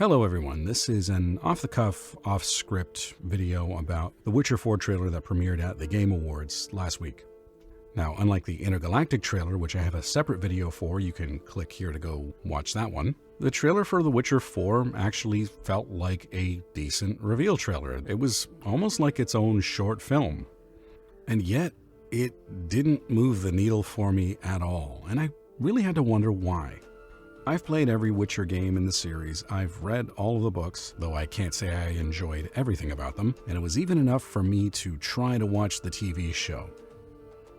Hello everyone, this is an off-the-cuff, off-script video about the Witcher 4 trailer that premiered at the Game Awards last week. Now, unlike the Intergalactic trailer, which I have a separate video for, you can click here to go watch that one, the trailer for The Witcher 4 actually felt like a decent reveal trailer. It was almost like its own short film. And yet, it didn't move the needle for me at all, and I really had to wonder why. I've played every Witcher game in the series, I've read all of the books, though I can't say I enjoyed everything about them, and it was even enough for me to try to watch the TV show.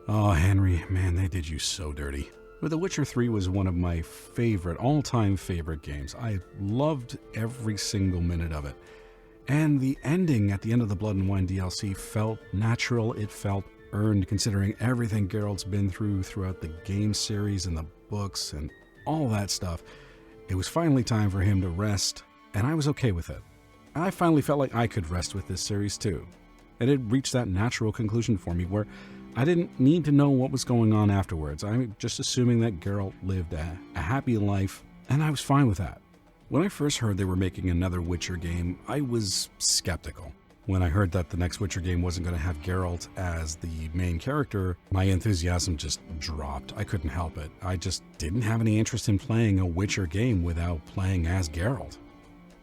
Oh, Henry, man, they did you so dirty. But The Witcher 3 was one of my all-time favorite games. I loved every single minute of it. And the ending at the end of the Blood and Wine DLC felt natural, it felt earned, considering everything Geralt's been through throughout the game series and the books and all that stuff. It was finally time for him to rest, and I was okay with it. I finally felt like I could rest with this series too. It had reached that natural conclusion for me where I didn't need to know what was going on afterwards. I'm just assuming that Geralt lived a happy life, and I was fine with that. When I first heard they were making another Witcher game, I was skeptical. When I heard that the next Witcher game wasn't going to have Geralt as the main character, my enthusiasm just dropped. I couldn't help it. I just didn't have any interest in playing a Witcher game without playing as Geralt.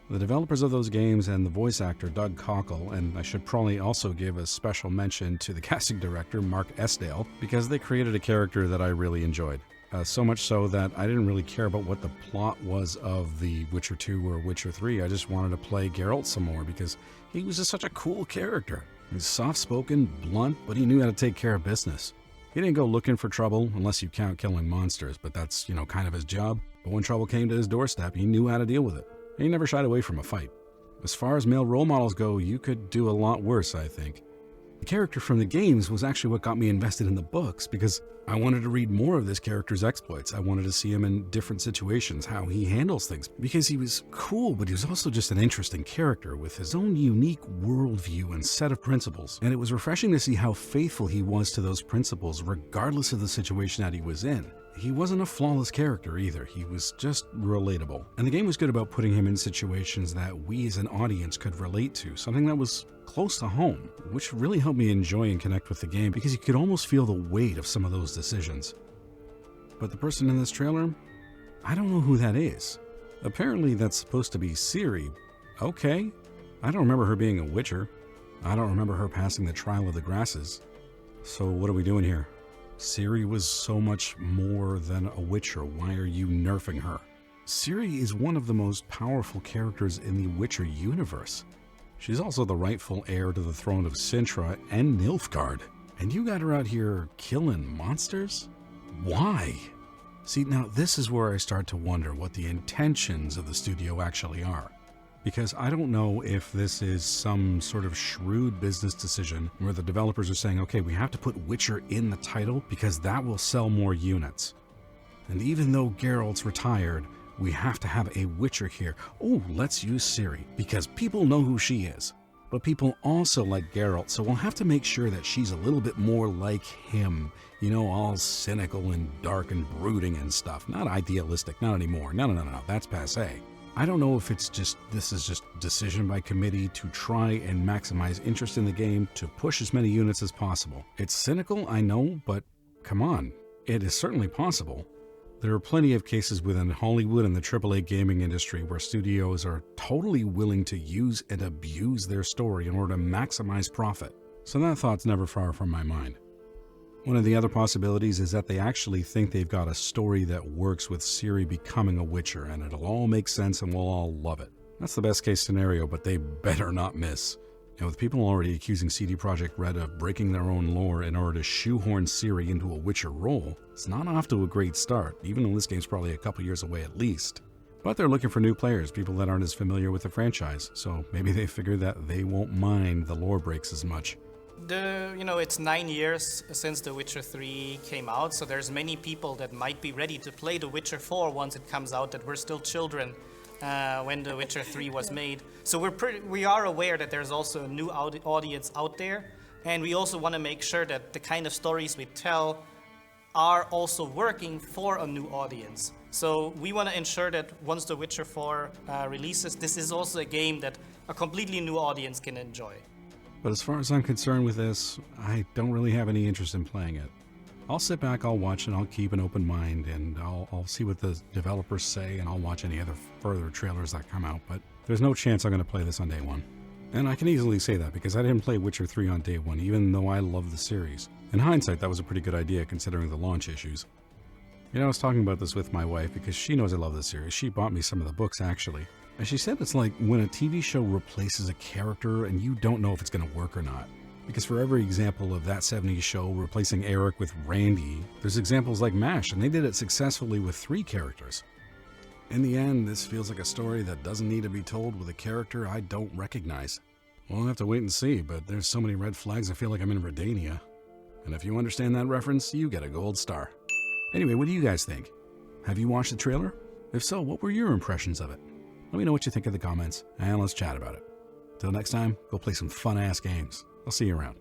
The developers of those games and the voice actor Doug Cockle, and I should probably also give a special mention to the casting director Mark Esdale, because they created a character that I really enjoyed. So much so that I didn't really care about what the plot was of the Witcher 2 or Witcher 3. I just wanted to play Geralt some more because he was just such a cool character. He's soft-spoken, blunt, but he knew how to take care of business. He didn't go looking for trouble, unless you count killing monsters, but that's, kind of his job. But when trouble came to his doorstep, he knew how to deal with it. He never shied away from a fight. As far as male role models go, you could do a lot worse, I think. The character from the games was actually what got me invested in the books, because I wanted to read more of this character's exploits. I wanted to see him in different situations, how he handles things, because he was cool, but he was also just an interesting character with his own unique worldview and set of principles. And it was refreshing to see how faithful he was to those principles, regardless of the situation that he was in. He wasn't a flawless character either, he was just relatable. And the game was good about putting him in situations that we as an audience could relate to, something that was close to home, which really helped me enjoy and connect with the game because you could almost feel the weight of some of those decisions. But the person in this trailer, I don't know who that is. Apparently that's supposed to be Ciri. Okay, I don't remember her being a Witcher. I don't remember her passing the Trial of the Grasses. So what are we doing here? Ciri was so much more than a Witcher. Why are you nerfing her? Ciri is one of the most powerful characters in the Witcher universe. She's also the rightful heir to the throne of Sintra and Nilfgaard. And you got her out here killing monsters? Why? See, now this is where I start to wonder what the intentions of the studio actually are. Because I don't know if this is some sort of shrewd business decision where the developers are saying, okay, we have to put Witcher in the title because that will sell more units. And even though Geralt's retired, we have to have a Witcher here. Oh, let's use Ciri, because people know who she is. But people also like Geralt, so we'll have to make sure that she's a little bit more like him. All cynical and dark and brooding and stuff. Not idealistic, not anymore. No, that's passé. I don't know if this is just decision by committee to try and maximize interest in the game to push as many units as possible. It's cynical, I know, but come on, it is certainly possible. There are plenty of cases within Hollywood and the AAA gaming industry where studios are totally willing to use and abuse their story in order to maximize profit. So that thought's never far from my mind. One of the other possibilities is that they actually think they've got a story that works with Ciri becoming a Witcher, and it'll all make sense and we'll all love it. That's the best case scenario, but they better not miss. And with people already accusing CD Projekt Red of breaking their own lore in order to shoehorn Ciri into a Witcher role, it's not off to a great start, even though this game's probably a couple years away at least. But they're looking for new players, people that aren't as familiar with the franchise, so maybe they figure that they won't mind the lore breaks as much. It's 9 years since The Witcher 3 came out, so there's many people that might be ready to play The Witcher 4 once it comes out that were still children when The Witcher 3 was made. So we are aware that there's also a new audience out there, and we also want to make sure that the kind of stories we tell are also working for a new audience. So we want to ensure that once The Witcher 4 releases, this is also a game that a completely new audience can enjoy. But as far as I'm concerned with this, I don't really have any interest in playing it. I'll sit back, I'll watch it, I'll keep an open mind, and I'll see what the developers say, and I'll watch any other further trailers that come out, but there's no chance I'm going to play this on day one. And I can easily say that because I didn't play Witcher 3 on day one, even though I love the series. In hindsight, that was a pretty good idea considering the launch issues. You know, I was talking about this with my wife because she knows I love the series. She bought me some of the books, actually. And she said it's like when a TV show replaces a character and you don't know if it's going to work or not. Because for every example of That 70s Show replacing Eric with Randy, there's examples like MASH, and they did it successfully with 3 characters. In the end, this feels like a story that doesn't need to be told with a character I don't recognize. We'll have to wait and see, but there's so many red flags I feel like I'm in Redania. And if you understand that reference, you get a gold star. Anyway, what do you guys think? Have you watched the trailer? If so, what were your impressions of it? Let me know what you think in the comments, and let's chat about it. Till next time, go play some fun-ass games. I'll see you around.